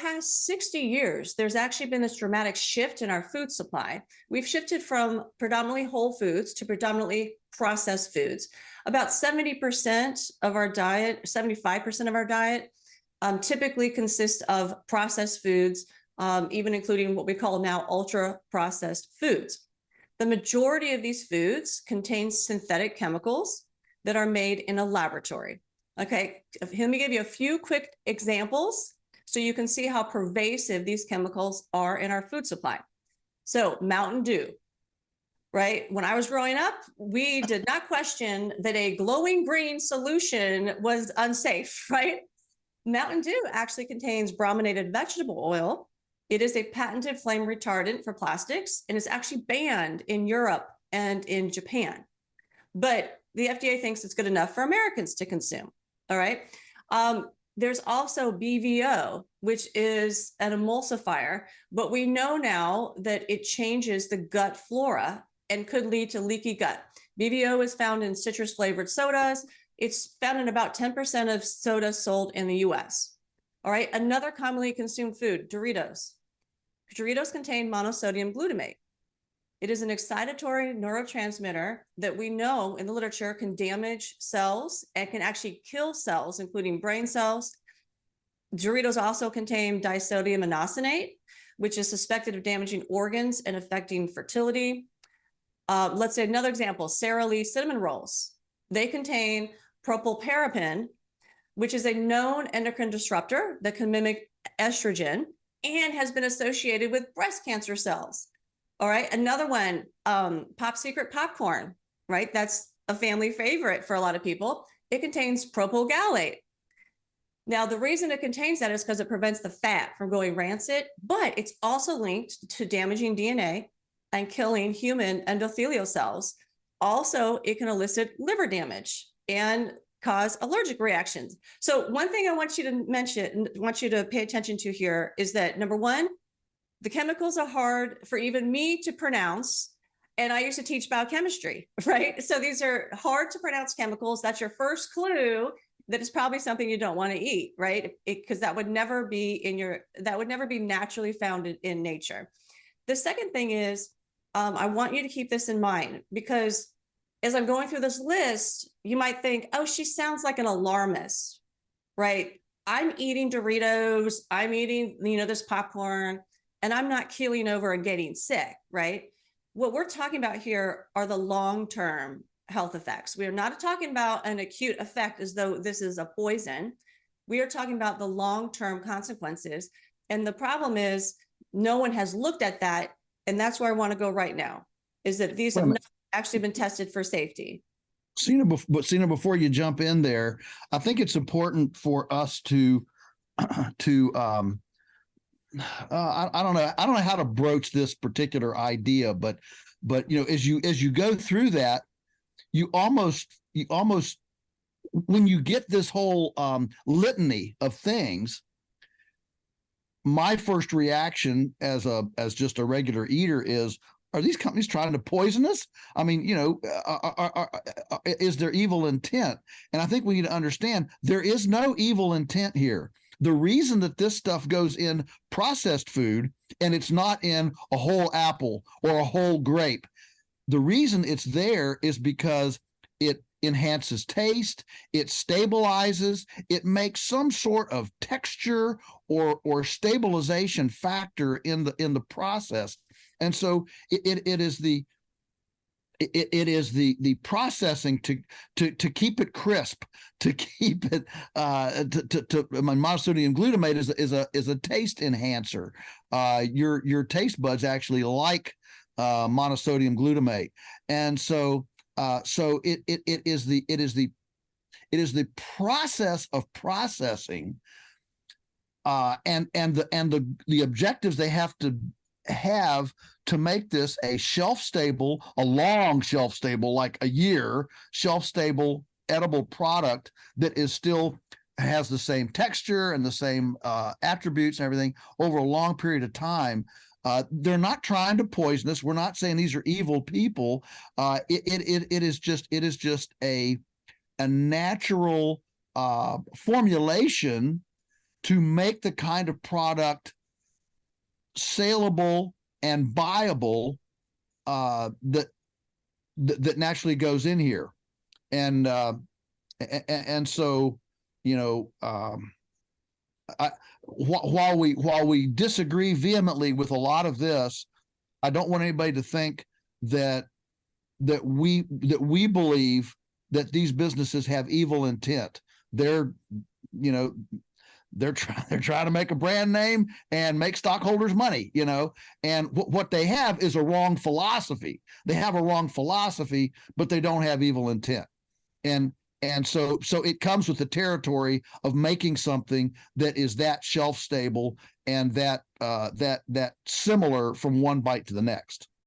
past 60 years, there's actually been this dramatic shift in our food supply. We've shifted from predominantly whole foods to predominantly processed foods. About 70% of our diet, 75% of our diet typically consists of processed foods, even including what we call now ultra processed foods. The majority of these foods contain synthetic chemicals that are made in a laboratory. Okay, let me give you a few quick examples so you can see how pervasive these chemicals are in our food supply. So Mountain Dew, right? When I was growing up, we did not question that a glowing green solution was unsafe, right? Mountain Dew actually contains brominated vegetable oil. It is a patented flame retardant for plastics, and it's actually banned in Europe and in Japan. But the FDA thinks it's good enough for Americans to consume, all right? There's also BVO, which is an emulsifier, but we know now that it changes the gut flora and could lead to leaky gut. BVO is found in citrus flavored sodas. It's found in about 10% of sodas sold in the US. All right, another commonly consumed food, Doritos. Doritos contain monosodium glutamate. It is an excitatory neurotransmitter that we know in the literature can damage cells and can actually kill cells, including brain cells. Doritos also contain disodium inosinate, which is suspected of damaging organs and affecting fertility. Let's say another example, Sara Lee cinnamon rolls. They contain propylparaben, which is a known endocrine disruptor that can mimic estrogen and has been associated with breast cancer cells. All right, another one, Pop Secret popcorn, right? That's a family favorite for a lot of people. It contains propyl gallate. Now, the reason it contains that is because it prevents the fat from going rancid, but it's also linked to damaging DNA and killing human endothelial cells. Also, it can elicit liver damage and cause allergic reactions. So one thing I want you to mention, want you to pay attention to here is that, number one, the chemicals are hard for even me to pronounce. And I used to teach biochemistry, right? So these are hard to pronounce chemicals. That's your first clue that it's probably something you don't want to eat, right? Because that would never be that would never be naturally found in nature. The second thing is, I want you to keep this in mind, because as I'm going through this list, you might think, oh, she sounds like an alarmist, right? I'm eating Doritos, I'm eating, this popcorn, and I'm not keeling over and getting sick, right? What we're talking about here are the long-term health effects. We are not talking about an acute effect as though this is a poison. We are talking about the long-term consequences. And the problem is no one has looked at that. And that's where I want to go right now, is that these have not actually been tested for safety. Sina, before you jump in there, I think it's important for us to I don't know how to broach this particular idea, but as you go through that, you almost when you get this whole litany of things, my first reaction as just a regular eater is, are these companies trying to poison us? I mean, is there evil intent? And I think we need to understand there is no evil intent here. The reason that this stuff goes in processed food and it's not in a whole apple or a whole grape, the reason it's there is because it enhances taste, it stabilizes, it makes some sort of texture or stabilization factor in the process. And so it is the processing to keep it crisp, to keep it monosodium glutamate is a taste enhancer. Your taste buds actually like monosodium glutamate, and so it is the process of processing, and the objectives they have to make this a long shelf stable, like a year shelf stable edible product that is still has the same texture and the same attributes and everything over a long period of time. They're not trying to poison us. We're not saying these are evil people. It is just a natural formulation to make the kind of product saleable and buyable that naturally goes in here. And so, you know, while we disagree vehemently with a lot of this, I don't want anybody to think that we believe that these businesses have evil intent. They're, you know, they're trying to make a brand name and make stockholders money, you know, and what they have is a wrong philosophy. They have a wrong philosophy, but they don't have evil intent. And so it comes with the territory of making something that is that shelf stable and that similar from one bite to the next.